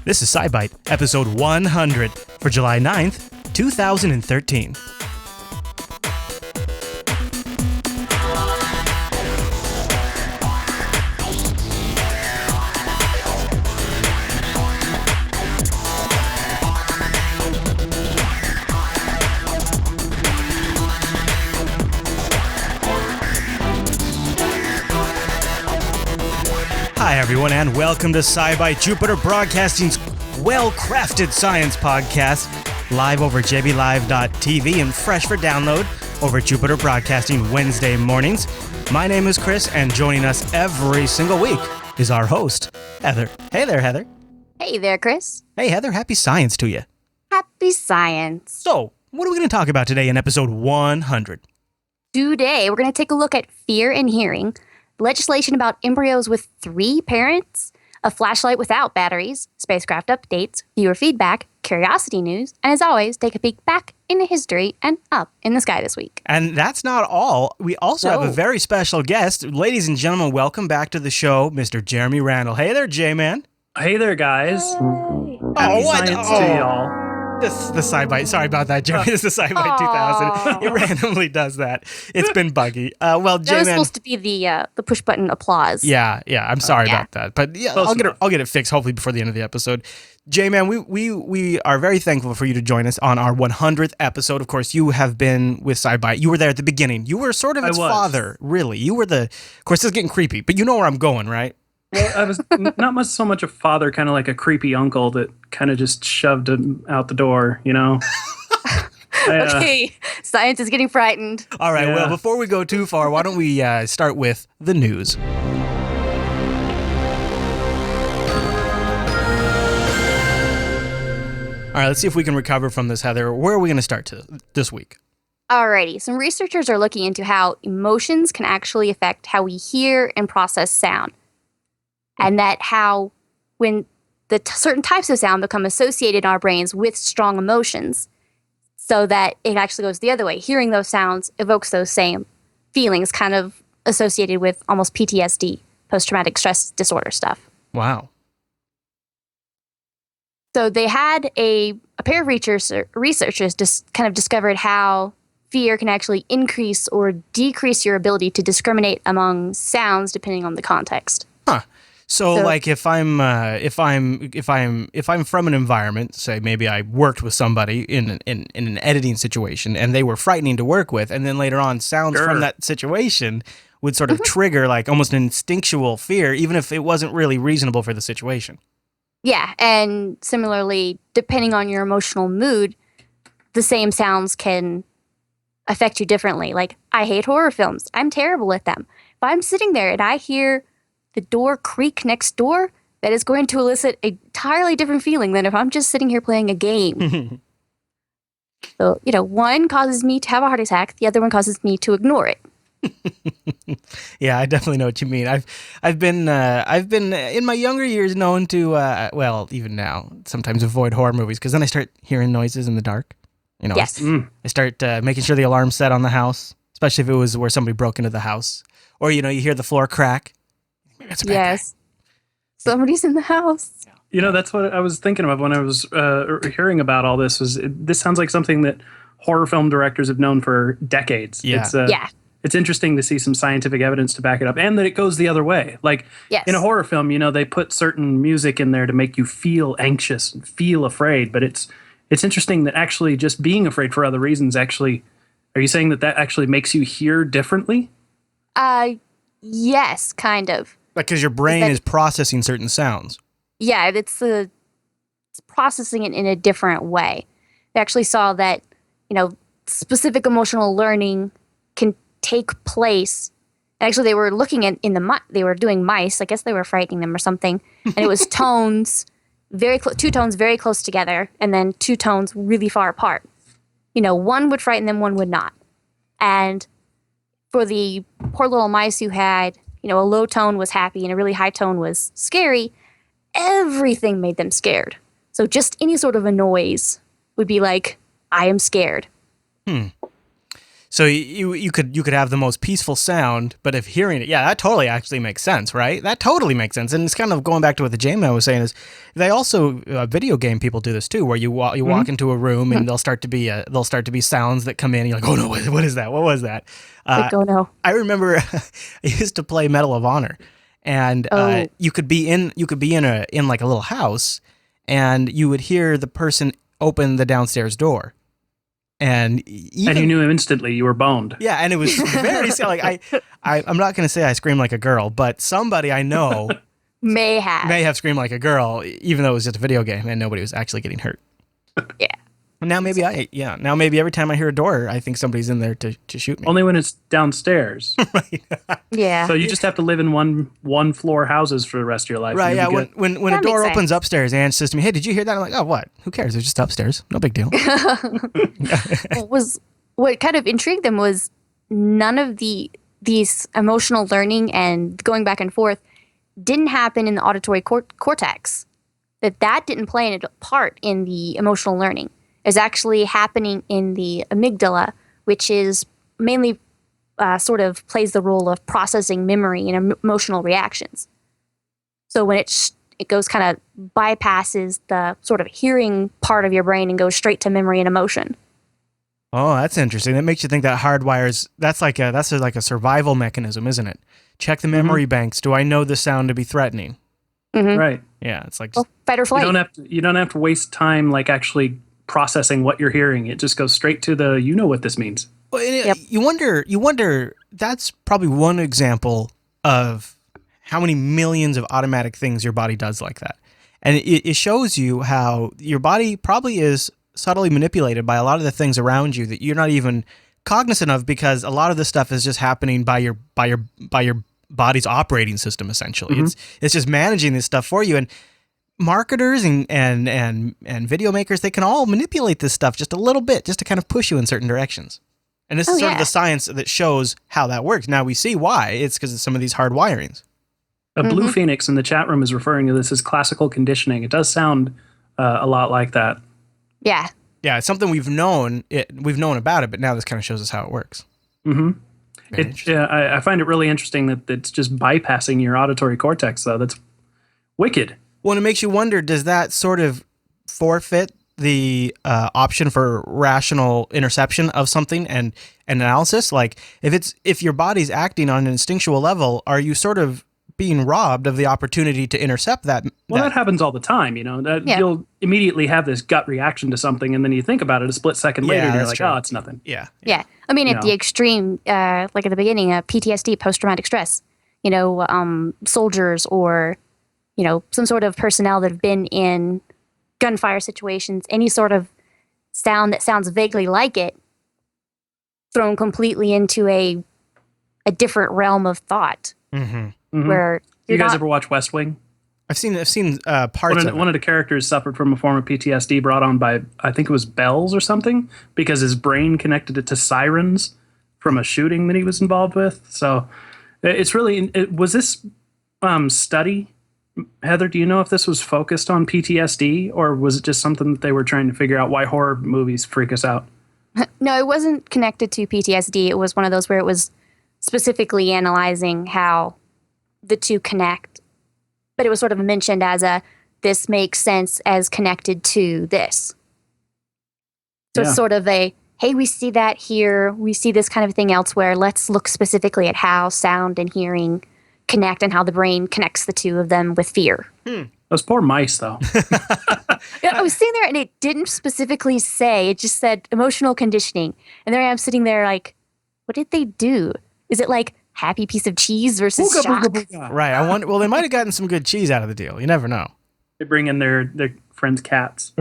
This is SciByte, episode 100 for July 9th, 2013. Hi, everyone, and welcome to SciByte, Jupiter Broadcasting's well-crafted science podcast, live over jblive.tv and fresh for download over Jupiter Broadcasting Wednesday mornings. My name is Chris, and joining us every single week is our host, Heather. Hey there, Heather. Hey there, Chris. Hey, Heather, happy science to you. Happy science. So, what are we going to talk about today in episode 100? Today, we're going to take a look at fear and hearing, legislation about embryos with 3 parents, a flashlight without batteries, spacecraft updates, viewer feedback, curiosity news, and as always, take a peek back into history and up in the sky this week. And that's not all. We also have a very special guest. Ladies and gentlemen, welcome back to the show, Mr. Jeremy Randall. Hey there, J-Man. Hey there, guys. Hey. Happy science to y'all. This is the SciByte. Sorry about that, Jeremy. This is the SciByte 2000. It randomly does that. It's been buggy. Well, That J-Man. was supposed to be the push button applause. Yeah. I'm sorry about that, but yeah, Close I'll get it fixed hopefully before the end of the episode. J-Man, we are very thankful for you to join us on our 100th episode. Of course, you have been with SciByte. You were there at the beginning. You were sort of its father, really. You were the. Of course, this is getting creepy, but you know where I'm going, right? Well, I was not so much a father, kind of like a creepy uncle that kind of just shoved him out the door, you know? Okay, science is getting frightened. All right, Yeah. well, before we go too far, why don't we start with the news? All right, let's see if we can recover from this, Heather. Where are we going to start this week? Alrighty, some researchers are looking into how emotions can actually affect how we hear and process sound. And that how when the certain types of sound become associated in our brains with strong emotions, so that it actually goes the other way. Hearing those sounds evokes those same feelings, kind of associated with almost PTSD, post-traumatic stress disorder stuff. Wow. So they had a pair of researchers just kind of discovered how fear can actually increase or decrease your ability to discriminate among sounds depending on the context. Huh. So like if I'm from an environment, say maybe I worked with somebody in an editing situation and they were frightening to work with, and then later on sounds from that situation would sort of trigger like almost an instinctual fear, even if it wasn't really reasonable for the situation. Yeah, and similarly, depending on your emotional mood, the same sounds can affect you differently. Like, I hate horror films. I'm terrible at them. If I'm sitting there and I hear the door creak next door, that is going to elicit an entirely different feeling than if I'm just sitting here playing a game. So, one causes me to have a heart attack. The other one causes me to ignore it. Yeah, I definitely know what you mean. I've been in my younger years known to well, even now sometimes avoid horror movies because then I start hearing noises in the dark. Yes. I start making sure the alarm's set on the house, especially if it was where somebody broke into the house, or you hear the floor crack. That's a bad guy. Somebody's in the house. That's what I was thinking of when I was hearing about all this. This sounds like something that horror film directors have known for decades. Yeah. It's interesting to see some scientific evidence to back it up, and that it goes the other way. Like in a horror film, they put certain music in there to make you feel anxious and feel afraid. But it's interesting that actually just being afraid for other reasons actually. Are you saying that actually makes you hear differently? Yes, kind of. Like, because your brain is processing certain sounds. Yeah, it's processing it in a different way. They actually saw that, specific emotional learning can take place. Actually, they were looking at they were doing mice. I guess they were frightening them or something. And it was tones, two tones very close together, and then 2 tones really far apart. One would frighten them, one would not. And for the poor little mice who had, a low tone was happy and a really high tone was scary, everything made them scared. So just any sort of a noise would be like, I am scared. So you could have the most peaceful sound, but if hearing it, that totally actually makes sense, right? That totally makes sense, and it's kind of going back to what the J-Man was saying is they also video game people do this too, where you walk into a room and there'll start to be sounds that come in, and you're like, oh no, what is that? What was that? Oh no! I remember I used to play Medal of Honor, and you could be in like a little house, and you would hear the person open the downstairs door. And you knew instantly you were boned. Yeah, and it was very like I'm not going to say I screamed like a girl, but somebody I know may have screamed like a girl, even though it was just a video game and nobody was actually getting hurt. Yeah. Now maybe every time I hear a door, I think somebody's in there to shoot me. Only when it's downstairs. Right. Yeah. So you just have to live in one floor houses for the rest of your life. Right. Yeah. When a door opens upstairs, Anne says to me, "Hey, did you hear that?" I'm like, "Oh, what? Who cares? They're just upstairs. No big deal." What kind of intrigued them was none of these emotional learning and going back and forth didn't happen in the auditory cortex. That didn't play a part in the emotional learning. Is actually happening in the amygdala, which is mainly sort of plays the role of processing memory and emotional reactions. So when it goes kind of bypasses the sort of hearing part of your brain and goes straight to memory and emotion. Oh, that's interesting. That makes you think that hardwires. That's like a survival mechanism, isn't it? Check the memory banks. Do I know the sound to be threatening? Mm-hmm. Right. Yeah, it's like fight or flight. You don't have to waste time like actually processing what you're hearing. It just goes straight to the what this means. Well, you wonder that's probably one example of how many millions of automatic things your body does like that. And it shows you how your body probably is subtly manipulated by a lot of the things around you that you're not even cognizant of, because a lot of this stuff is just happening by your body's operating system essentially. It's just managing this stuff for you. And marketers and video makers, they can all manipulate this stuff just a little bit, just to kind of push you in certain directions. And this is sort of the science that shows how that works. Now we see why. It's because of some of these hard wirings. Blue Phoenix in the chat room is referring to this as classical conditioning. It does sound a lot like that. Yeah. Yeah, it's something we've known about it, but now this kind of shows us how it works. I find it really interesting that it's just bypassing your auditory cortex, though. That's wicked. Well, and it makes you wonder, does that sort of forfeit the option for rational interception of something and analysis? Like, if your body's acting on an instinctual level, are you sort of being robbed of the opportunity to intercept that? Well, that happens all the time, You'll immediately have this gut reaction to something, and then you think about it a split second later, and you're like, oh, it's nothing. Yeah. I mean, at the extreme, like at the beginning, PTSD, post-traumatic stress, soldiers or some sort of personnel that have been in gunfire situations, any sort of sound that sounds vaguely like it, thrown completely into a different realm of thought. Where you guys ever watch West Wing? I've seen parts of it. One of the characters suffered from a form of PTSD brought on by, I think it was bells or something, because his brain connected it to sirens from a shooting that he was involved with. So it's really, was this study, Heather, do you know if this was focused on PTSD, or was it just something that they were trying to figure out why horror movies freak us out? No, it wasn't connected to PTSD. It was one of those where it was specifically analyzing how the two connect. But it was sort of mentioned as this makes sense as connected to this. So it's sort of hey, we see that here. We see this kind of thing elsewhere. Let's look specifically at how sound and hearing connect and how the brain connects the two of them with fear. Those poor mice, though. I was sitting there and it didn't specifically say. It just said emotional conditioning. And there I am sitting there like, what did they do? Is it like happy piece of cheese versus shock? Right. I wonder. Well, they might have gotten some good cheese out of the deal. You never know. They bring in their friends' cats.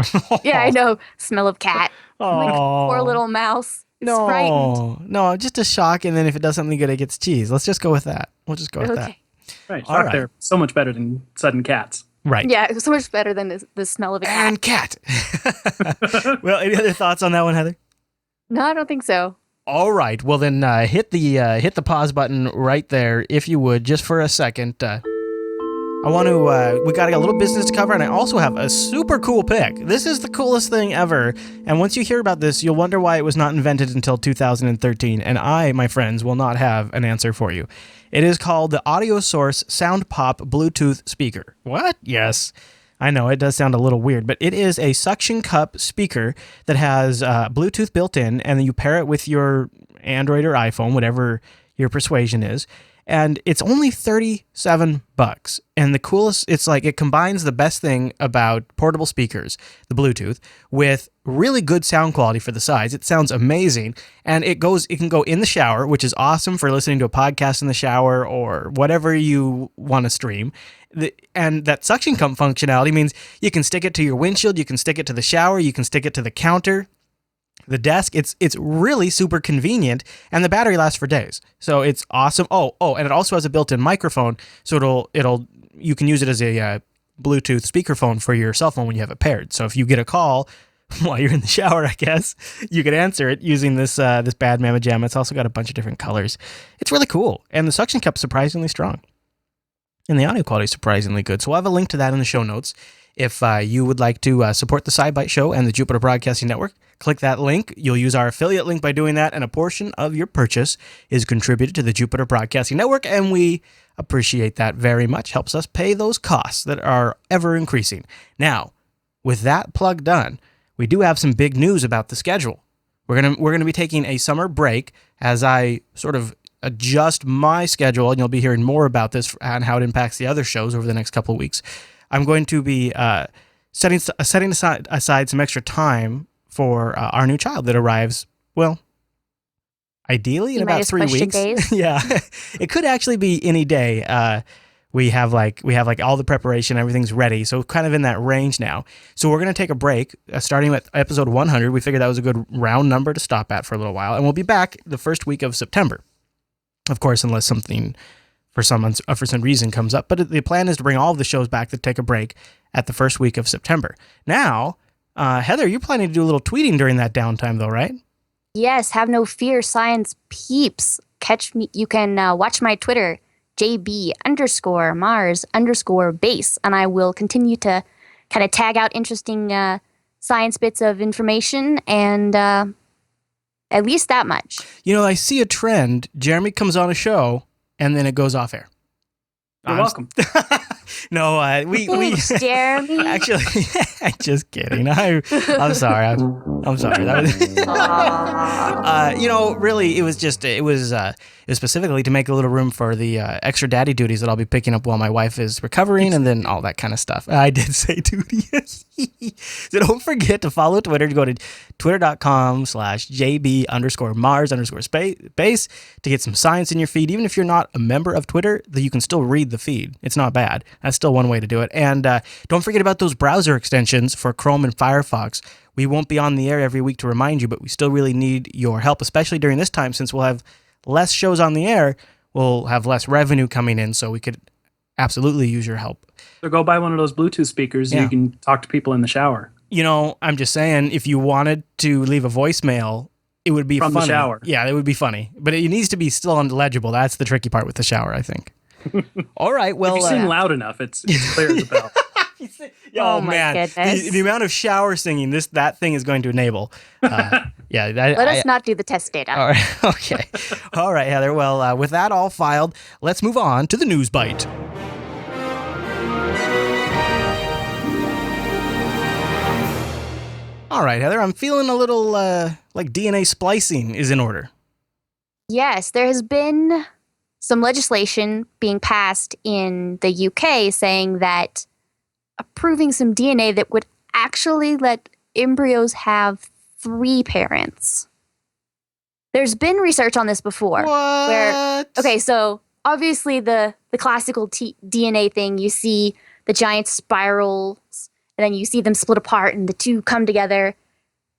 Yeah, I know. Smell of cat. Like, poor little mouse. No, frightened. No, just a shock, and then if it does something good, it gets cheese. Let's just go with that. We'll just go with that. Right. Shock, they're so much better than sudden cats. Right. Yeah, it was so much better than the smell of a cat. And cat. Well, any other thoughts on that one, Heather? No, I don't think so. All right. Well, then hit the pause button right there, if you would, just for a second. want to, we got a little business to cover, and I also have a super cool pick. This is the coolest thing ever, and once you hear about this, you'll wonder why it was not invented until 2013, and I, my friends, will not have an answer for you. It is called the Audio Source Sound Pop Bluetooth Speaker. What? Yes. I know, it does sound a little weird, but it is a suction cup speaker that has Bluetooth built in, and then you pair it with your Android or iPhone, whatever your persuasion is, and it's only $37. And the coolest, it's like it combines the best thing about portable speakers, the Bluetooth, with really good sound quality for the size. It sounds amazing, and it can go in the shower, which is awesome for listening to a podcast in the shower or whatever you want to stream. And that suction cup functionality means you can stick it to your windshield, you can stick it to the shower, you can stick it to the counter, the desk. It's really super convenient, and the battery lasts for days. So it's awesome. Oh, and it also has a built-in microphone, so you can use it as a Bluetooth speakerphone for your cell phone when you have it paired. So if you get a call while you're in the shower, I guess, you can answer it using this bad mamma jamma. It's also got a bunch of different colors. It's really cool, and the suction cup's surprisingly strong. And the audio quality is surprisingly good. So we'll have a link to that in the show notes. If you would like to support the SciByte Show and the Jupiter Broadcasting Network, click that link. You'll use our affiliate link by doing that, and a portion of your purchase is contributed to the Jupiter Broadcasting Network, and we appreciate that very much. Helps us pay those costs that are ever increasing. Now, with that plug done, we do have some big news about the schedule. We're gonna be taking a summer break as I sort of adjust my schedule, and you'll be hearing more about this and how it impacts the other shows over the next couple of weeks. I'm going to be setting aside some extra time for our new child that arrives, well, ideally in about 3 weeks. Yeah, it could actually be any day. We have all the preparation, everything's ready, so kind of in that range now. So we're going to take a break, starting with episode 100. We figured that was a good round number to stop at for a little while, and we'll be back the first week of September. Of course, unless something for some reason comes up. But the plan is to bring all of the shows back to take a break at the first week of September. Now, Heather, you're planning to do a little tweeting during that downtime, though, right? Yes, have no fear, science peeps. Catch me. You can watch my Twitter, JB_Mars_base, and I will continue to kind of tag out interesting science bits of information, and at least that much. You know, I see a trend. Jeremy comes on a show, and then it goes off air. You're welcome. No, Thanks, Jeremy. Actually, just kidding. I'm sorry. I'm sorry. That was, really, it was specifically to make a little room for the extra daddy duties that I'll be picking up while my wife is recovering, and then all that kind of stuff. I did say duty. So don't forget to follow Twitter. Go to twitter.com/JB_Mars_space to get some science in your feed. Even if you're not a member of Twitter, you can still read the feed. It's not bad. That's still one way to do it. And don't forget about those browser extensions for Chrome and Firefox. We won't be on the air every week to remind you, but we still really need your help, especially during this time, since we'll have less shows on the air. We'll have less revenue coming in, so we could absolutely use your help. So go buy one of those Bluetooth speakers. Yeah. You can talk to people in the shower. I'm just saying, if you wanted to leave a voicemail, it would be from funny. The shower. Yeah, it would be funny. But it needs to be still unlegible. That's the tricky part with the shower, I think. All right, well... If you sing loud enough, it's clear as a bell. Oh man, my goodness. The amount of shower singing that thing is going to enable. Let us not do the test data. All right, okay. All right, Heather. Well, with that all filed, let's move on to the news bite. All right, Heather, I'm feeling a little like DNA splicing is in order. Yes, there has been some legislation being passed in the UK saying that approving some DNA that would actually let embryos have 3 parents. There's been research on this before. What? So obviously the classical DNA thing, you see the giant spirals, and then you see them split apart, and the two come together,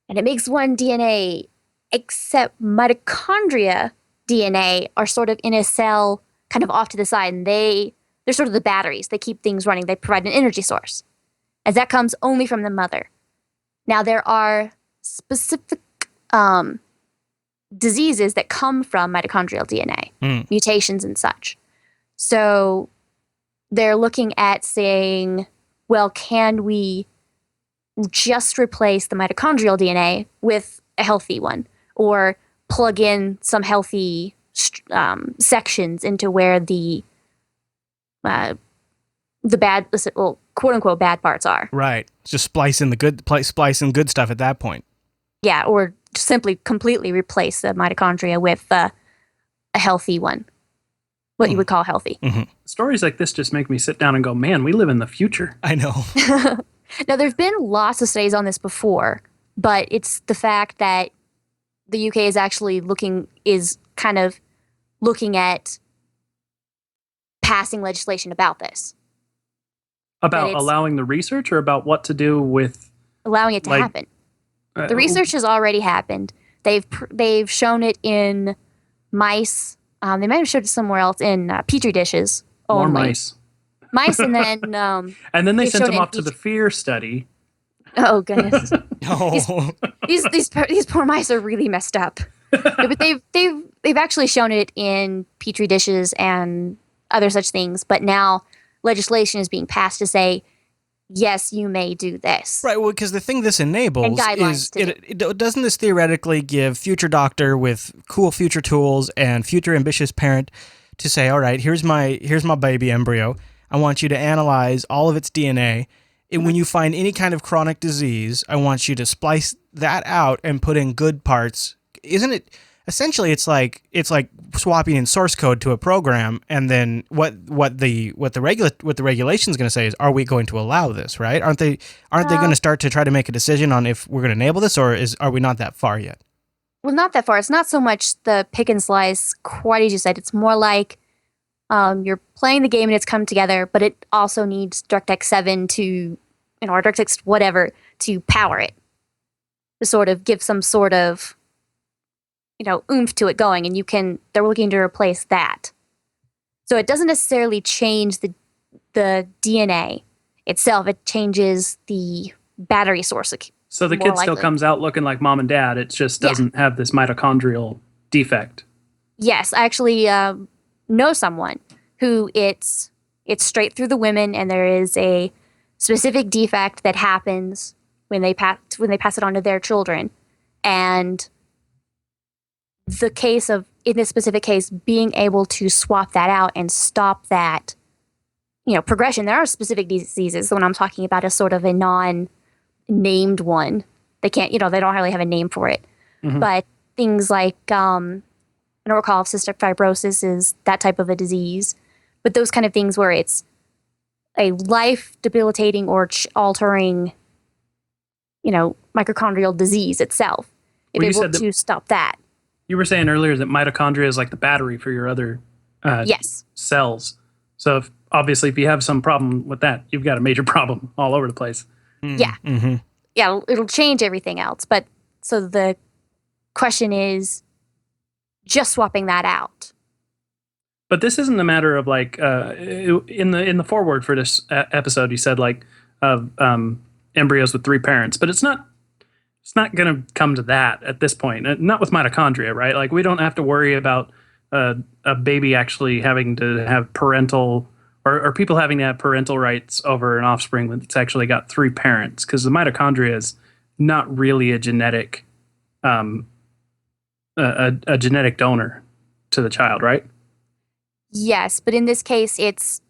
and it makes one DNA, except mitochondria DNA are sort of in a cell kind of off to the side, and they're sort of the batteries. They keep things running. They provide an energy source, as that comes only from the mother. Now, there are specific diseases that come from mitochondrial DNA, mutations and such. So they're looking at saying, well, can we just replace the mitochondrial DNA with a healthy one, or plug in some healthy sections into where the bad, well, quote unquote, bad parts are. Right. Just splicing good stuff at that point. Yeah, or simply completely replace the mitochondria with a healthy one. What you would call healthy. Mm-hmm. Stories like this just make me sit down and go, man, we live in the future. I know. Now, there's been lots of studies on this before, but it's the fact that the UK is actually kind of looking at passing legislation about this. About allowing the research, or about what to do with allowing it to happen. The research has already happened. They've shown it in mice. They might have showed it somewhere else in petri dishes. More only. Mice, and then and then they sent them off to the fear study. Oh goodness! Oh. These poor mice are really messed up. Yeah, but they've actually shown it in petri dishes and other such things. But now legislation is being passed to say, yes, you may do this. Right. Well, because the thing this enables is doesn't this theoretically give future doctor with cool future tools and future ambitious parent to say, all right, here's my baby embryo. I want you to analyze all of its DNA. And when you find any kind of chronic disease, I want you to splice that out and put in good parts. Isn't it essentially it's like swapping in source code to a program, and then what the regulation is going to say is, are we going to allow this, right? Aren't they going to start to try to make a decision on if we're going to enable this, or are we not that far yet? Well, not that far. It's not so much the pick and slice, quite as you said. It's more like you're playing the game and it's come together, but it also needs DirectX 7 to, or DirectX whatever, to power it, to sort of give some sort of, oomph to it going, and they're looking to replace that. So it doesn't necessarily change the DNA itself. It changes the battery source. So the kid still comes out looking like mom and dad. It just doesn't have this mitochondrial defect. Yes, I actually know someone who it's straight through the women, and there is a specific defect that happens when they pass it on to their children. And in this specific case, being able to swap that out and stop that, progression. There are specific diseases. The one I'm talking about is sort of a non-named one. They can't, they don't really have a name for it. Mm-hmm. But things like, I don't recall if cystic fibrosis is that type of a disease, but those kind of things where it's a life-debilitating or altering, mitochondrial disease itself. If able to stop that. You were saying earlier that mitochondria is like the battery for your other cells. So obviously, if you have some problem with that, you've got a major problem all over the place. Mm. Yeah. Mm-hmm. Yeah, it'll change everything else. But so the question is just swapping that out. But this isn't a matter of like in the foreword for this episode, you said like embryos with 3 parents, but it's not going to come to that at this point. Not with mitochondria, right? Like we don't have to worry about a baby actually having to have parental or people having to have parental rights over an offspring that's actually got 3 parents, because the mitochondria is not really a genetic a genetic donor to the child, right? Yes, but in this case, it's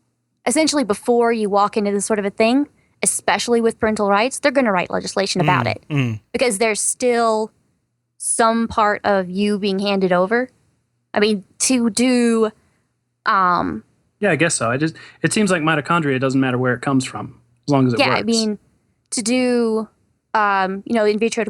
essentially before you walk into this sort of a thing, especially with parental rights, they're going to write legislation about it because there's still some part of you being handed over. I mean, to do... yeah, I guess so. It seems like mitochondria, it doesn't matter where it comes from, as long as it works. Yeah, I mean, to do, in vitro,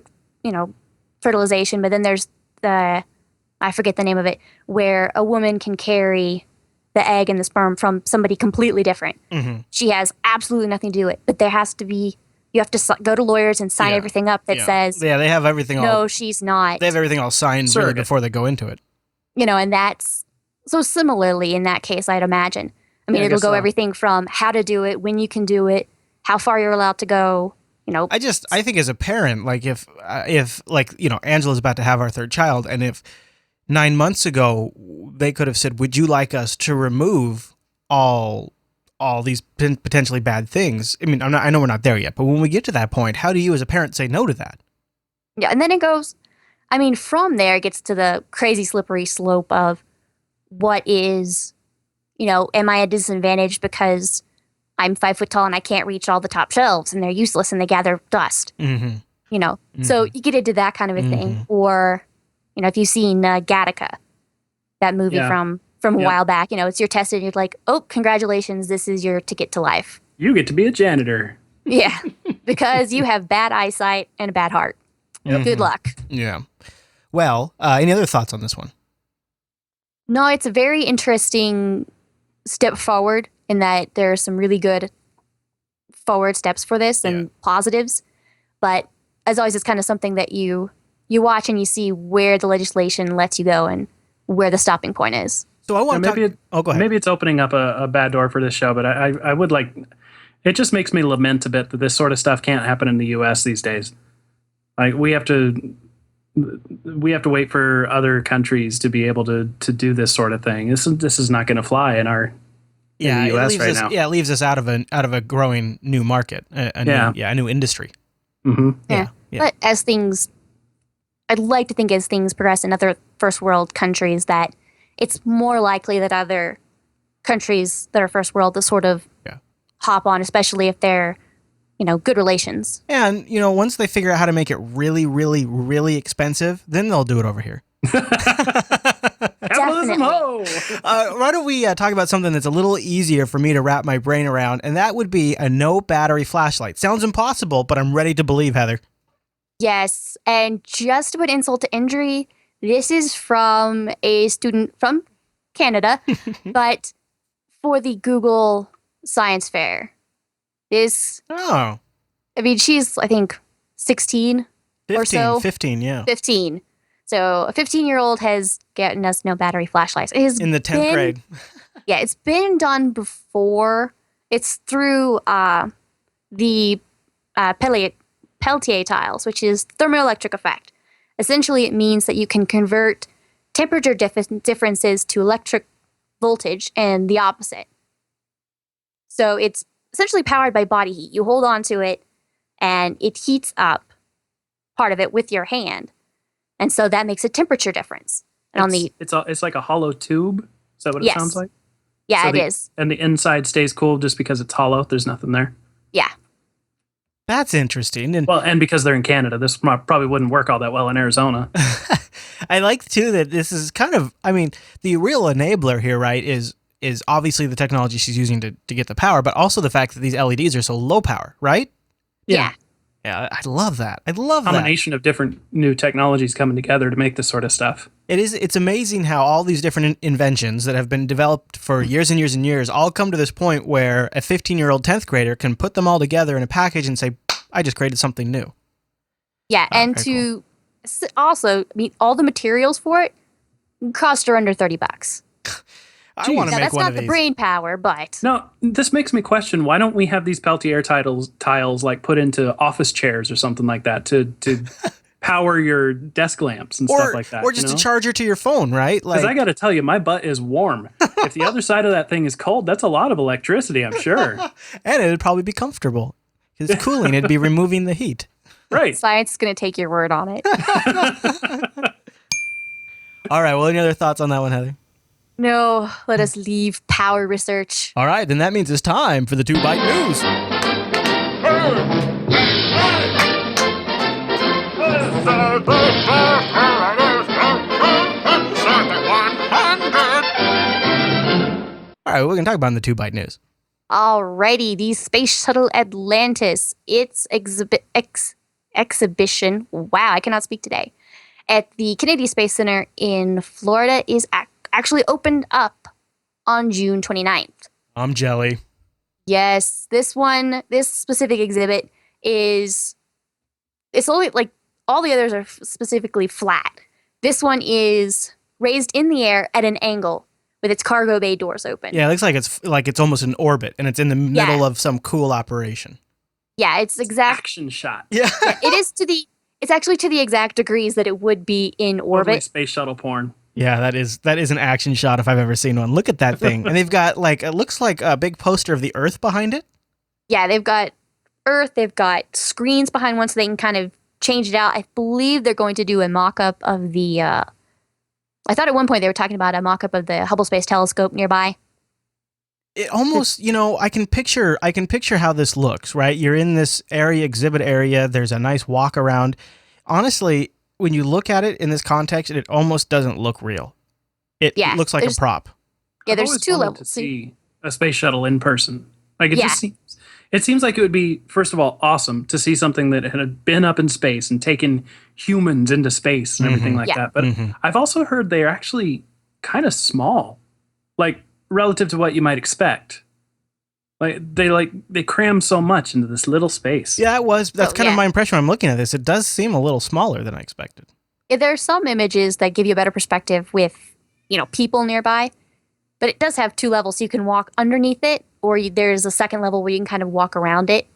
fertilization, but then there's I forget the name of it, where a woman can carry the egg and the sperm from somebody completely different. Mm-hmm. She has absolutely nothing to do with it, but there has to be, you have to go to lawyers and sign everything up that says... Yeah, they have everything all... No, she's not. They have everything all signed really before they go into it. And that's... So similarly, in that case, I'd imagine. I mean, it'll go everything from how to do it, when you can do it, how far you're allowed to go, I think as a parent, like if Angela's about to have our 3rd child, and if 9 months ago they could have said, would you like us to remove all all these potentially bad things. I mean, I know we're not there yet, but when we get to that point, how do you as a parent say no to that? Yeah, and then it goes, I mean, from there it gets to the crazy slippery slope of what is, am I a disadvantage because I'm 5 foot tall and I can't reach all the top shelves and they're useless and they gather dust. Mm-hmm. So you get into that kind of a thing. Or, if you've seen Gattaca, that movie from a while back, it's your test and you're like, oh, congratulations, this is your ticket to life. You get to be a janitor. Yeah, because you have bad eyesight and a bad heart. Yep. Good luck. Yeah. Well, any other thoughts on this one? No, it's a very interesting step forward in that there are some really good forward steps for this and positives. But as always, it's kind of something that you watch and you see where the legislation lets you go and where the stopping point is. So I want to go ahead. Maybe it's opening up a bad door for this show, but I would like, it just makes me lament a bit that this sort of stuff can't happen in the U.S. these days. Like we have to wait for other countries to be able to do this sort of thing. This is not going to fly in the U.S. right now. Yeah, it leaves us out of a growing new market, a new industry. Mm-hmm. Yeah. But I'd like to think as things progress in other first world countries that it's more likely that other countries that are first world to sort of hop on, especially if they're, good relations. And, once they figure out how to make it really, really, really expensive, then they'll do it over here. Capitalism, ho! Why don't we talk about something that's a little easier for me to wrap my brain around, and that would be a no-battery flashlight. Sounds impossible, but I'm ready to believe, Heather. Yes, and just to put insult to injury, this is from a student from Canada, but for the Google Science Fair. She's, I think, 16 or so. 15, yeah. 15. So a 15-year-old has gotten us no battery flashlights. In the 10th grade. Yeah, it's been done before. It's through the Peltier tiles, which is thermoelectric effect. Essentially, it means that you can convert temperature differences to electric voltage and the opposite. So it's essentially powered by body heat. You hold on to it, and it heats up part of it with your hand. And so that makes a temperature difference. And it's like a hollow tube. Is that what it sounds like? Yeah, it is. And the inside stays cool just because it's hollow. There's nothing there. Yeah. That's interesting. And because they're in Canada, this probably wouldn't work all that well in Arizona. I like, too, that this is kind of, the real enabler here, right, is obviously the technology she's using to get the power, but also the fact that these LEDs are so low power, right? Yeah. Yeah, I love that. I love that. Combination of different new technologies coming together to make this sort of stuff. It's amazing how all these different inventions that have been developed for years and years and years all come to this point where a 15-year-old 10th grader can put them all together in a package and say, I just created something new. Yeah, and also, all the materials for it cost her under $30. I want to make one of these. That's not the brain power, but... No, this makes me question, why don't we have these Peltier tiles like put into office chairs or something like that to power your desk lamps and stuff like that? Or just a charger to your phone, right? Because I got to tell you, my butt is warm. If the other side of that thing is cold, that's a lot of electricity, I'm sure. And it'd probably be comfortable. Because it's cooling, it'd be removing the heat. Right. Science is going to take your word on it. All right, well, any other thoughts on that one, Heather? No, let us leave power research. All right, then that means it's time for the 2-Byte News. All right, we're going to talk about in the 2-Byte News. Alrighty, the Space Shuttle Atlantis, its exhibition, wow, I cannot speak today, at the Kennedy Space Center in Florida is actually opened up on June 29th. I'm jelly. Yes, this specific exhibit it's only like all the others are specifically flat. This one is raised in the air at an angle with its cargo bay doors open. Yeah, it looks like it's almost in orbit and it's in the middle of some cool operation. Yeah, it's exact action shot. Yeah. It's actually to the exact degrees that it would be in orbit. Space shuttle porn. Yeah, that is an action shot if I've ever seen one. Look at that thing. And they've got like, it looks like a big poster of the Earth behind it. Yeah, they've got Earth, they've got screens behind one so they can kind of change it out. I believe they're going to do a mock-up of the, I thought at one point they were talking about a mock-up of the Hubble Space Telescope nearby. It almost, I can picture how this looks, right? You're in this exhibit area. There's a nice walk around. Honestly, when you look at it in this context, it almost doesn't look real. It looks like a prop. Yeah, there's two levels. To see a space shuttle in person. Like it seems like it would be, first of all, awesome to see something that had been up in space and taken humans into space and everything like that. But I've also heard they're actually kind of small, like relative to what you might expect. They cram so much into this little space. Yeah, that's kind of my impression when I'm looking at this. It does seem a little smaller than I expected. Yeah, there are some images that give you a better perspective with, people nearby, but it does have two levels. So you can walk underneath it, or there's a second level where you can kind of walk around it.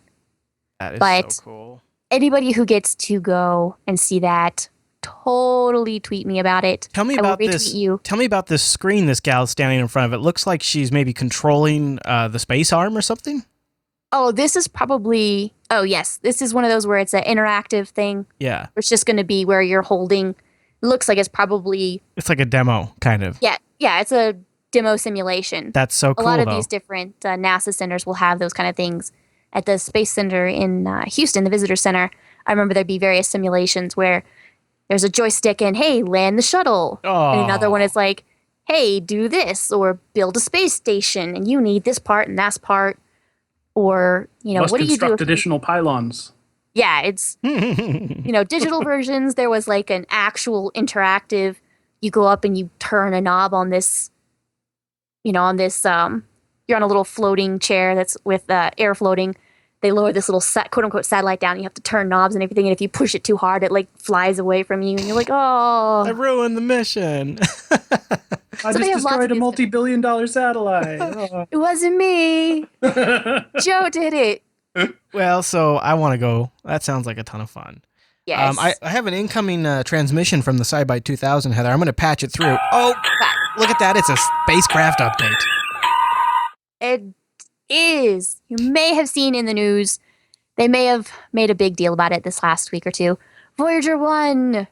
That is so cool. Anybody who gets to go and see that, totally tweet me about it. Tell me about this. Tell me about this screen this gal's standing in front of. It looks like she's maybe controlling the space arm or something. Oh, this is probably. Oh, yes. This is one of those where it's an interactive thing. Yeah. It's just going to be where you're holding. It looks like it's probably. It's like a demo, kind of. Yeah. Yeah. It's a demo simulation. That's so cool. A lot of these different NASA centers will have those kind of things. At the Space Center in Houston, the Visitor Center, I remember there'd be various simulations where there's a joystick and, hey, land the shuttle. Oh. And another one is like, hey, do this or build a space station and you need this part and that part. Or, what do you do? Construct additional pylons. Yeah, it's, digital versions. There was like an actual interactive, you go up and you turn a knob on this, you're on a little floating chair that's with air floating. They lower this little quote unquote satellite down. And you have to turn knobs and everything. And if you push it too hard, it like flies away from you. And you're like, oh, I ruined the mission. I just destroyed a multi-billion-dollar satellite. Oh. It wasn't me. Joe did it. Well, so I want to go. That sounds like a ton of fun. Yes. I have an incoming transmission from the SciByte 2000, Heather. I'm going to patch it through. Oh, look at that. It's a spacecraft update. It is. You may have seen in the news, they may have made a big deal about it this last week or two. Voyager I.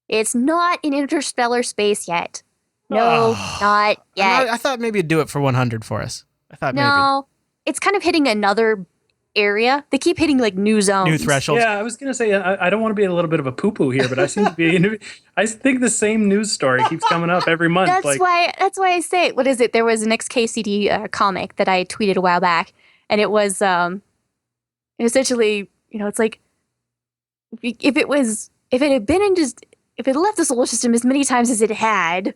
It's not in interstellar space yet. No, not yet. I thought maybe you'd do it for 100 for us. No, it's kind of hitting another area. They keep hitting like new zones. New thresholds. Yeah, I was going to say, I don't want to be a little bit of a poo-poo here, but I seem to be, I think the same news story keeps coming up every month. That's why I say, what is it? There was an XKCD comic that I tweeted a while back, and it was essentially, it's like, if it left the solar system as many times as it had,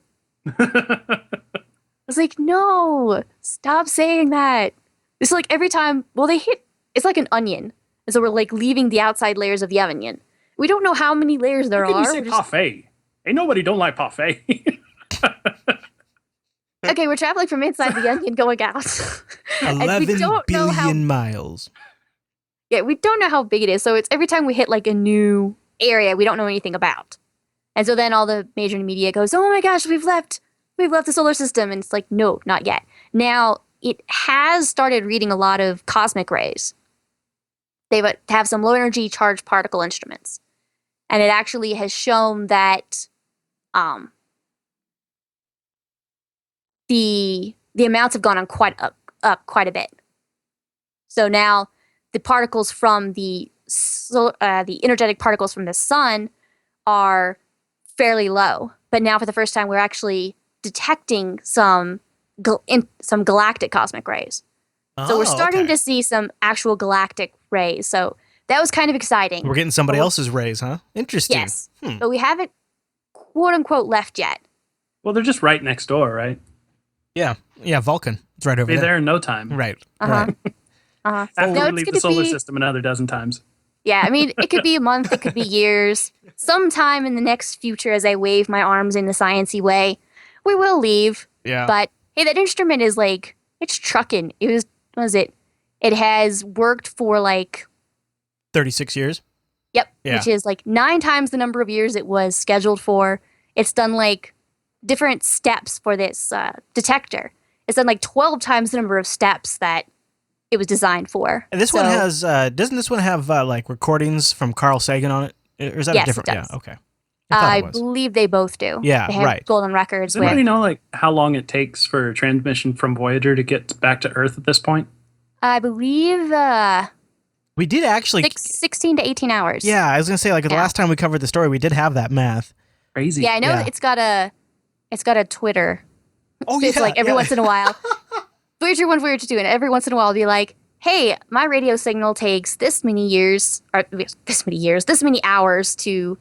I was like, no, stop saying that. It's like every time, it's like an onion. And so we're like leaving the outside layers of the onion. We don't know how many layers there are. You say parfait. Ain't nobody don't like parfait. Okay, we're traveling from inside the onion going out. 11 billion miles. Yeah, we don't know how big it is. So it's every time we hit like a new area we don't know anything about. And so then all the major media goes, oh my gosh, we've left the solar system. And it's like, no, not yet. Now, it has started reading a lot of cosmic rays. They have some low energy charged particle instruments. And it actually has shown that the amounts have gone on up quite a bit. So now the particles from the energetic particles from the sun are fairly low. But now for the first time, we're actually detecting some galactic cosmic rays. So we're starting to see some actual galactic rays. So that was kind of exciting. We're getting somebody else's rays, huh? Interesting. Yes. But we haven't, quote unquote, left yet. Well, they're just right next door, right? Yeah. Yeah, Vulcan. It's right over there. Be there in no time. Right. Uh-huh. Right. Uh-huh. After we leave the solar system another dozen times. Yeah, I mean, it could be a month, it could be years. Sometime in the next future, as I wave my arms in the sciencey way, we will leave. Yeah. But hey, that instrument is like, it's trucking. It has worked for like 36 years. Yep. Yeah. Which is like 9 times the number of years it was scheduled for. It's done like different steps for this detector. It's done like 12 times the number of steps that it was designed for. And this one has, doesn't this one have like recordings from Carl Sagan on it? Or is that a different? It does. Yeah, okay. I believe they both do. Yeah, they have golden records. Does anybody know like how long it takes for transmission from Voyager to get back to Earth at this point? I believe we did actually 16 to 18 hours. Yeah, I was gonna say like the last time we covered the story, we did have that math. Crazy. Yeah, I know it's got a Twitter. Oh it's like every once in a while. Voyager 1, Voyager 2, and every once in a while I'll be like, hey, my radio signal takes this many hours to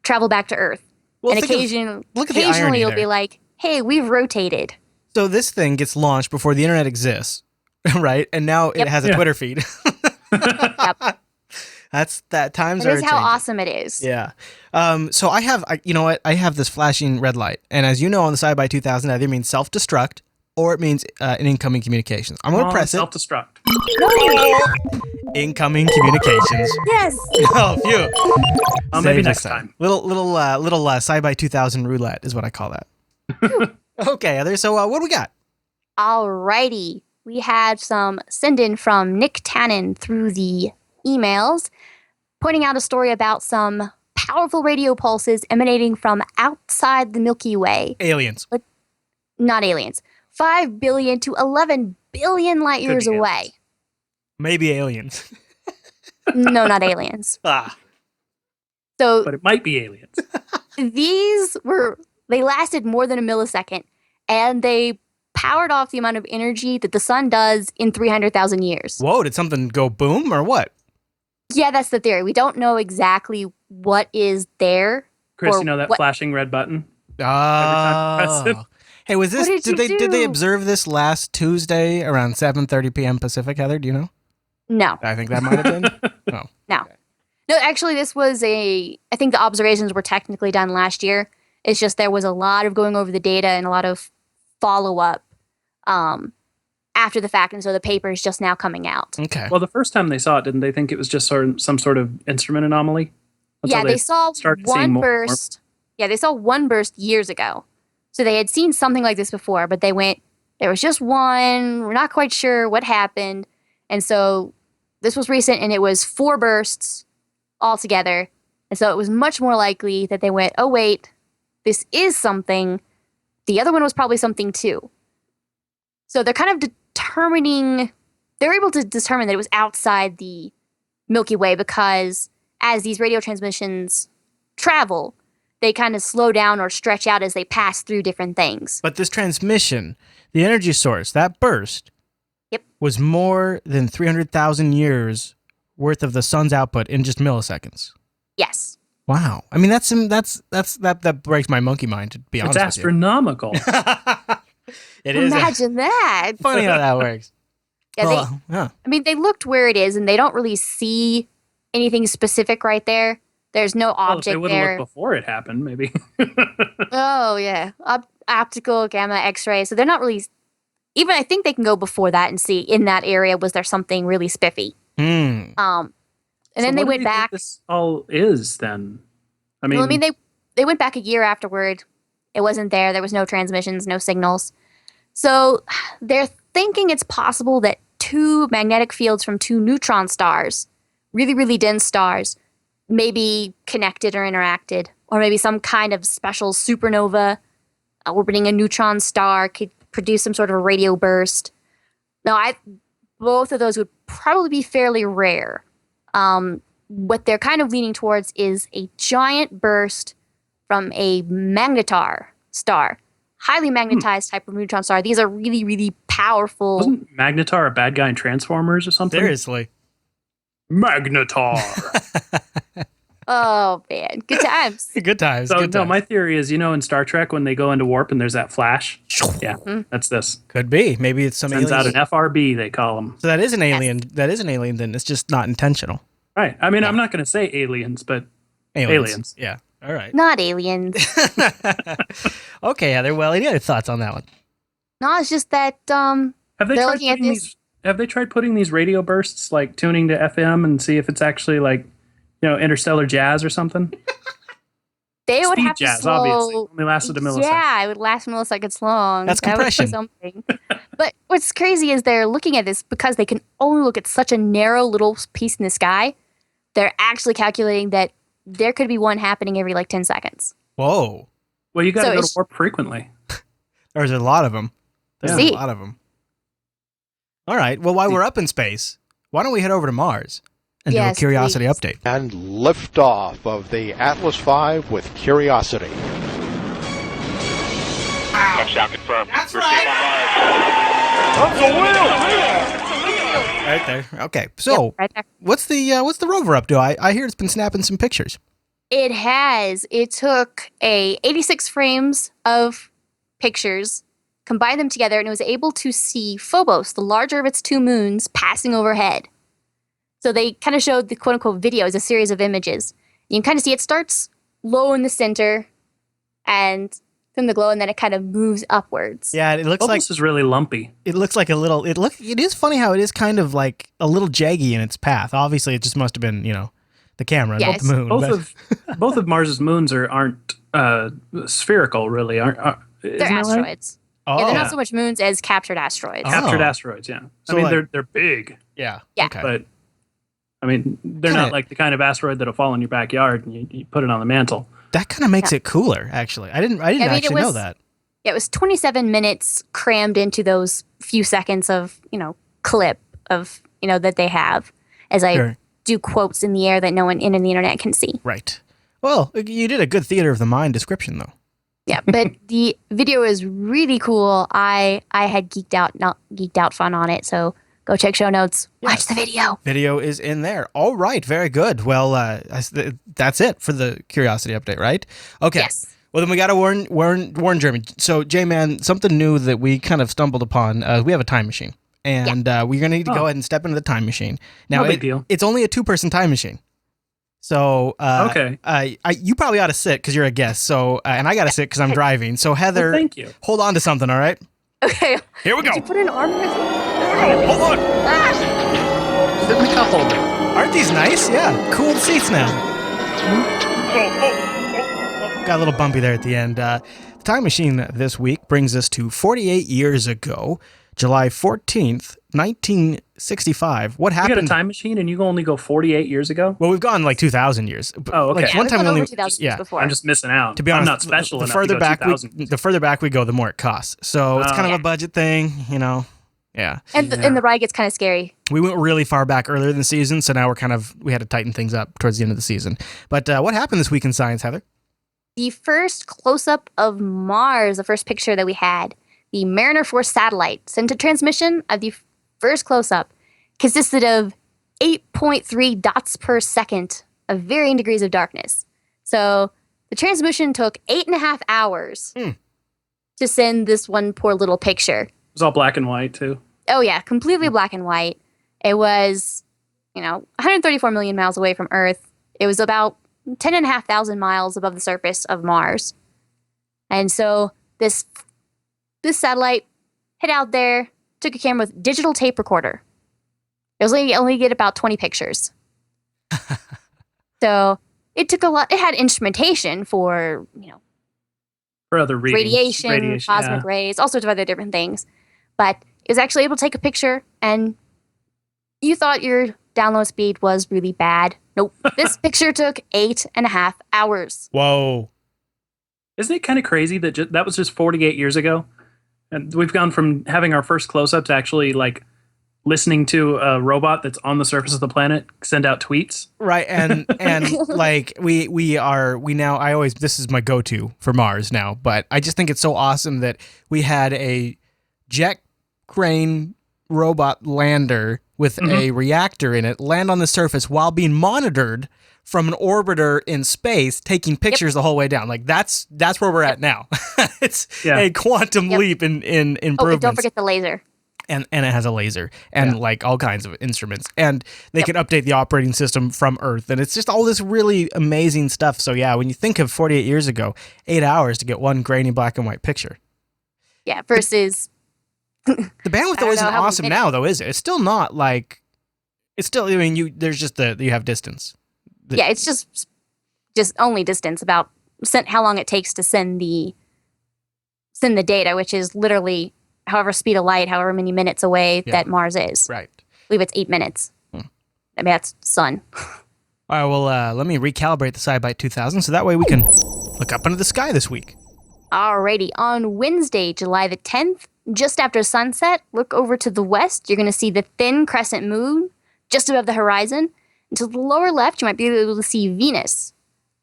travel back to Earth. Well, and occasionally it'll be like, hey, we've rotated. So this thing gets launched before the internet exists, right? And now it has a Twitter feed. Yep. Times are changing. That is how awesome it is. Yeah. So I have, you know what? I have this flashing red light. And as you know, on the SciByte 2000, either means self-destruct or it means an incoming communications. I'm going to press self-destruct. Incoming communications. Yes. Oh, phew. Maybe next time. Little SciByte 2000 roulette is what I call that. Okay, Heather. So what do we got? Alrighty. We had some send-in from Nick Tannen through the emails, pointing out a story about some powerful radio pulses emanating from outside the Milky Way. Aliens. But not aliens. 5 billion to 11 billion light years away. Maybe aliens. No, not aliens. But it might be aliens. They lasted more than a millisecond, and they powered off the amount of energy that the sun does in 300,000 years. Whoa, did something go boom or what? Yeah, that's the theory. We don't know exactly what is there. Chris, you know that flashing red button? Oh. Hey, was this? Did they observe this last Tuesday around 7:30 p.m. Pacific? Heather, do you know? No. I think that might have been. No. No, actually, this was I think the observations were technically done last year. It's just there was a lot of going over the data and a lot of follow up after the fact, and so the paper is just now coming out. Okay. Well, the first time they saw it, didn't they think it was just some sort of instrument anomaly? They saw one burst. Yeah, they saw one burst years ago. So they had seen something like this before, but there was just one. We're not quite sure what happened. And so this was recent, and it was 4 bursts altogether. And so it was much more likely that they went, oh, wait, this is something. The other one was probably something too. So they're kind of they're able to determine that it was outside the Milky Way because as these radio transmissions travel, they kind of slow down or stretch out as they pass through different things. But this transmission, the energy source, that burst, was more than 300,000 years worth of the sun's output in just milliseconds. Yes. Wow. I mean, that breaks my monkey mind, to be honest with you. It's astronomical. It is. Imagine that. Funny how that works. I mean, they looked where it is, and they don't really see anything specific right there. There's no object there. They would have looked before it happened, maybe. Oh, yeah. Optical, gamma, X-ray. So they're not really... Even I think they can go before that and see in that area, was there something really spiffy? And then they went back... This all is, then? They went back a year afterward. It wasn't there. There was no transmissions, no signals. So they're thinking it's possible that 2 magnetic fields from 2 neutron stars, really, really dense stars, may be connected or interacted, or maybe some kind of special supernova orbiting a neutron star could produce some sort of a radio burst. Now, both of those would probably be fairly rare. What they're kind of leaning towards is a giant burst from a magnetar star, highly magnetized type of neutron star. These are really, really powerful. Wasn't Magnetar a bad guy in Transformers or something? Seriously. Magnetar. Oh, man. Good times. Good times. So, no, my theory is, in Star Trek when they go into warp and there's that flash? Yeah, that's this. Could be. Maybe it's some Sends out an FRB, they call them. So that is an alien. Yes. That is an alien, then. It's just not intentional. Right. I mean, I'm not going to say aliens, but aliens. Yeah. All right. Not aliens. Okay, Heather. Well, any other thoughts on that one? No, it's just that have they tried putting these radio bursts, like tuning to FM and see if it's actually like, interstellar jazz or something? They would Speed have to jazz, slow. obviously. Only lasted a millisecond. Yeah, it would last milliseconds long. That's That would be compression. something. But what's crazy is they're looking at this because they can only look at such a narrow little piece in the sky. They're actually calculating that there could be one happening every like 10 seconds. Whoa. Well, you got to go to warp frequently. There's a lot of them. There's a lot of them. All right. Well, while we're up in space, why don't we head over to Mars and do a Curiosity update? And liftoff of the Atlas V with Curiosity. Touchdown confirmed. That's We're right. safe on Mars. That's a wheel. Right there. Okay. So, right there. what's the rover up to? I hear it's been snapping some pictures. It has. It took 86 frames of pictures, combined them together, and it was able to see Phobos, the larger of its two moons, passing overhead. So they kind of showed the quote-unquote video as a series of images. You can kind of see it starts low in the center and from the glow, and then it kind of moves upwards. Yeah, it looks like Phobos is really lumpy. it looks like a little. It is funny how it is kind of like a little jaggy in its path. Obviously, it just must have been the camera, Yes. not the moon. Both of Mars's moons aren't spherical, really. Aren't They're isn't that right? asteroids. Oh, Yeah, they're not so much moons as captured asteroids. Oh. Captured asteroids. Yeah, So, I mean like- they're big, yeah. Yeah. Okay. but I mean they're Kinda- not like the kind of asteroid that'll fall in your backyard and you put it on the mantle. That kind of makes it cooler, actually. I didn't actually know that. Yeah, it was 27 minutes crammed into those few seconds of, clip of, that they have as I Sure. do quotes in the air that no one in the internet can see. Right. Well, you did a good theater of the mind description, though. Yeah, but the video is really cool. I had geeked out fun on it, so go check show notes. Watch the video. Video is in there. All right, very good. Well, that's it for the Curiosity update, right? Okay. Yes. Well, then we got to warn Jeremy. So, J-Man, something new that we kind of stumbled upon. We have a time machine, and we're going to need to go ahead and step into the time machine. Now, No big deal. It's only a 2-person time machine. So, Okay. you probably ought to sit because you're a guest. So, and I got to sit because I'm driving. So, Heather, Well, thank you. hold on to something, all right? Okay. Here we go. Did you put an arm? Hold on. Sit in the cup holder. Aren't these nice? Yeah. Cool seats now. Got a little bumpy there at the end. The time machine this week brings us to 48 years ago, July 14th, 1965. What You happened? got a time machine and you only go 48 years ago? Well, we've gone like 2,000 years. Oh, okay. Like, Yeah, one we've time gone we only, over 2,000 yeah. before. I'm just missing out. To be honest, I'm not special the enough further to go back 2000. the further back we go, the more it costs. So it's kind of Yeah. a budget thing, Yeah. And the ride gets kind of scary. We went really far back earlier in the season, so now we had to tighten things up towards the end of the season. But what happened this week in science, Heather? The first close-up of Mars, the first picture that we had, the Mariner 4 satellite sent a transmission of the first close-up, consisted of 8.3 dots per second of varying degrees of darkness. So the transmission took 8.5 hours to send this one poor little picture. It was all black and white too. Oh yeah, completely black and white. It was, 134 million miles away from Earth. It was about 10,500 miles above the surface of Mars. And so this satellite hit out there, took a camera with digital tape recorder. It was only get about 20 pictures. So it took a lot. It had instrumentation for, For other readings. radiation, cosmic rays, all sorts of other different things. But it was actually able to take a picture, and you thought your download speed was really bad. Nope. This picture took 8.5 hours. Whoa. Isn't it kind of crazy that that was just 48 years ago? And we've gone from having our first close-up to actually like listening to a robot that's on the surface of the planet send out tweets. Right, and like we now this is my go-to for Mars now, but I just think it's so awesome that we had a jet crane robot lander with a reactor in it land on the surface while being monitored from an orbiter in space taking pictures the whole way down. Like that's where we're at now. It's a quantum leap in improvements. Oh, and don't forget the laser. And it has a laser and like all kinds of instruments, and they can update the operating system from Earth, and it's just all this really amazing stuff. So yeah, when you think of 48 years ago, 8 hours to get one grainy black and white picture. Yeah, versus The bandwidth though isn't how awesome many now, though, is it? It's still not like. It's still. There's just you have distance. yeah, it's just only distance about how long it takes to send the data, which is literally however speed of light, however many minutes away that Mars is. Right. I believe it's 8 minutes. I mean, that's sun. All right, well, let me recalibrate the SciByte 2000 so that way we can look up into the sky this week. Alrighty, on Wednesday, July the 10th, just after sunset, look over to the west. You're going to see the thin crescent moon just above the horizon. And to the lower left, you might be able to see Venus.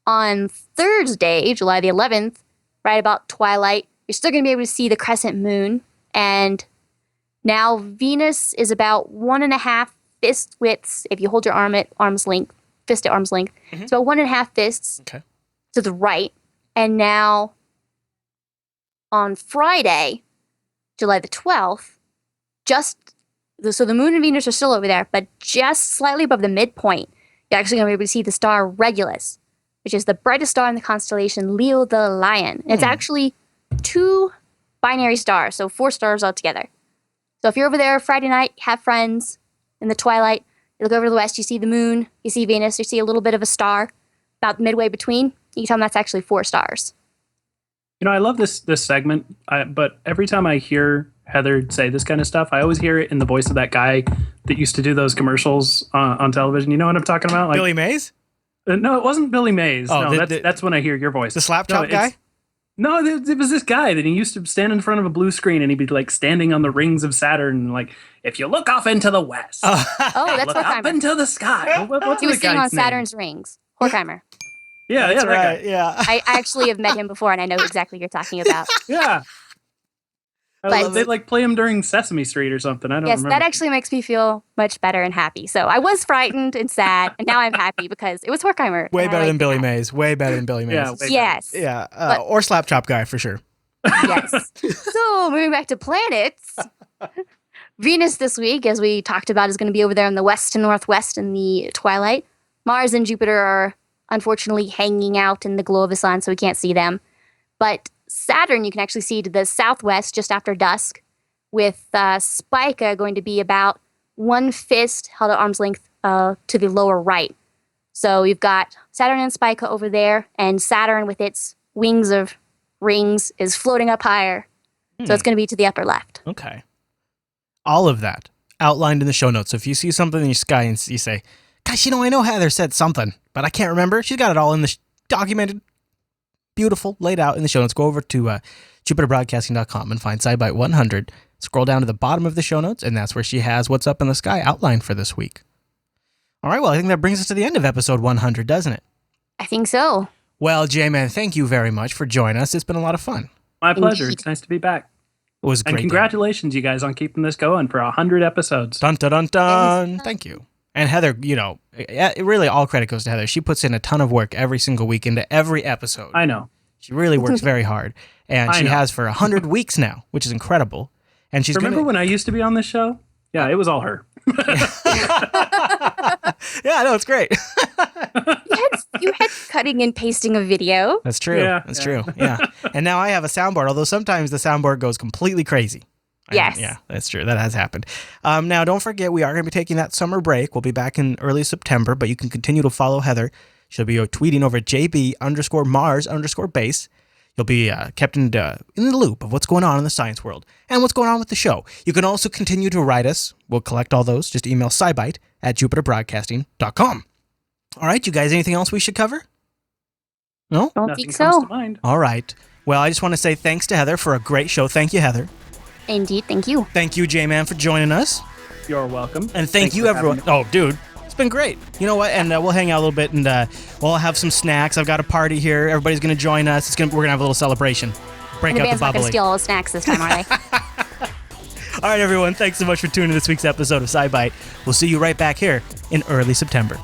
On Thursday, July the 11th, right about twilight, you're still going to be able to see the crescent moon. And now Venus is about 1.5 fist widths. If you hold your arm at arm's length, fist at arm's length, it's about 1.5 fists to the right. And now on Friday, July the 12th, so the moon and Venus are still over there, but just slightly above the midpoint, you're actually going to be able to see the star Regulus, which is the brightest star in the constellation Leo the Lion. It's actually 2 binary stars, so 4 stars altogether. So if you're over there Friday night, have friends in the twilight, you look over to the west, you see the moon, you see Venus, you see a little bit of a star about midway between. You can tell them that's actually 4 stars. You know, I love this segment, but every time I hear Heather say this kind of stuff, I always hear it in the voice of that guy that used to do those commercials on television. You know what I'm talking about? Like, Billy Mays? No, it wasn't Billy Mays. Oh, no, that's when I hear your voice. The slap chop guy? No, it was this guy that he used to stand in front of a blue screen and he'd be like standing on the rings of Saturn, like, if you look off into the west, that's look up Horkheimer. into the sky. What's He was the sitting on guy's name? Saturn's rings. Horkheimer. Yeah, That's that right. guy. Yeah. I actually have met him before, and I know exactly what you're talking about. Yeah. But- They like play him during Sesame Street or something. I don't Yes, remember. that actually makes me feel much better and happy. So I was frightened and sad, and now I'm happy because it was Horkheimer. Way and I better than liked Billy that. Mays. Way better than Billy Mays. Yeah, way Yes. Yeah. Or slap chop guy for sure. Yes. So moving back to planets, Venus this week, as we talked about, is going to be over there in the west to northwest in the twilight. Mars and Jupiter are unfortunately hanging out in the glow of the sun, so we can't see them. But Saturn, you can actually see to the southwest just after dusk, with Spica going to be about 1 fist held at arm's length to the lower right. So you've got Saturn and Spica over there, and Saturn with its wings of rings is floating up higher. So it's going to be to the upper left. Okay. All of that outlined in the show notes. So if you see something in your sky and you say, gosh, I know Heather said something, but I can't remember. She's got it all in the documented, beautiful, laid out in the show notes. Go over to JupiterBroadcasting.com and find SciByte 100. Scroll down to the bottom of the show notes, and that's where she has what's up in the sky outlined for this week. All right, well, I think that brings us to the end of episode 100, doesn't it? I think so. Well, J-Man, thank you very much for joining us. It's been a lot of fun. My pleasure. Indeed. It's nice to be back. It was great. And congratulations, you guys, on keeping this going for 100 episodes. Dun, dun, dun, dun. Thank you. And Heather, really all credit goes to Heather. She puts in a ton of work every single week into every episode. I know. She really works very hard. And she has for 100 weeks now, which is incredible. And she's Remember when I used to be on this show? Yeah, it was all her. Yeah, no, it's great. You had cutting and pasting a video. That's true. Yeah, That's yeah. true. Yeah. And now I have a soundboard, although sometimes the soundboard goes completely crazy. Yes. Yeah, that's true. That has happened. Now, don't forget, we are going to be taking that summer break. We'll be back in early September, but you can continue to follow Heather. She'll be tweeting over at JB_Mars_base. You'll be kept in the loop of what's going on in the science world and what's going on with the show. You can also continue to write us. We'll collect all those. Just email SciByte at JupiterBroadcasting.com. All right, you guys, anything else we should cover? No? Don't Nothing think comes so. to mind. All right. Well, I just want to say thanks to Heather for a great show. Thank you, Heather. Indeed, thank you. Thank you, J-Man, for joining us. You're welcome. And Thanks you, for everyone. having me. Oh, dude, it's been great. You know what? And we'll hang out a little bit, and we'll have some snacks. I've got a party here. Everybody's going to join us. We're going to have a little celebration. Break And the out the band's not going to bubbly. steal all the snacks this time, are they? All right, everyone. Thanks so much for tuning in to this week's episode of SciByte. We'll see you right back here in early September.